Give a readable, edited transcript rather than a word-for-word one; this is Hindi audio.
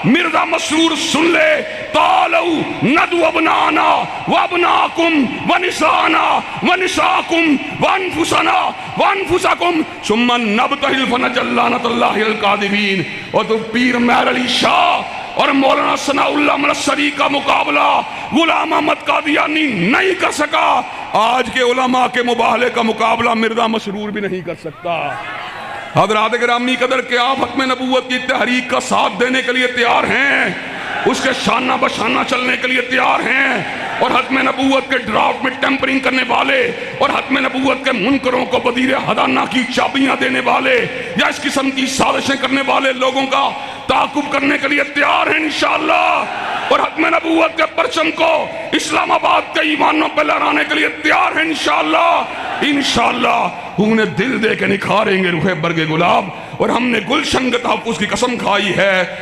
मिर्जा मसरूर सुन ले, तालऊ नदु अबनाना वअबनाकुम वनिसाना वनिसाकुम वअनफुसना वअनफुसकुम सुम्मा नबतहिल फनजल्लानतल्लाहिल कादिबीन। और तो पीर मेहर अली शाह और मौलाना सनाउल्लाह मनसरी का मुकाबला गुलाम अहमद कादियानी नहीं कर सका। आज के उलमा के मुबाहले का मुकाबला मिर्जा मसरूर भी नहीं कर सकता। हज़रात गिरामी कदर के आप हक़ में नबूवत की तहरीक का साथ देने के लिए तैयार हैं, उसके शाना बशाना चलने के लिए तैयार हैं, और हक़ में नबूवत के ड्राफ्ट में टेम्परिंग करने वाले और हक़ में नबूवत के मुनकरों को वज़ीर हदाना की चाबियां देने वाले या इस किस्म की साजिशें करने वाले लोगों का ताक़ुब करने के लिए तैयार हैं इंशाअल्लाह। और हक़ में नबूवत के परचम को इस्लामाबाद के ईमानों पर लहराने के लिए तैयार हैं इंशाअल्लाह। इंशाअल्लाह उन्हें दिल दे के निखारेंगे रूहे बरगे गुलाब। और हमने गुलशन के तहफ़्फ़ुज़ की कसम खाई है।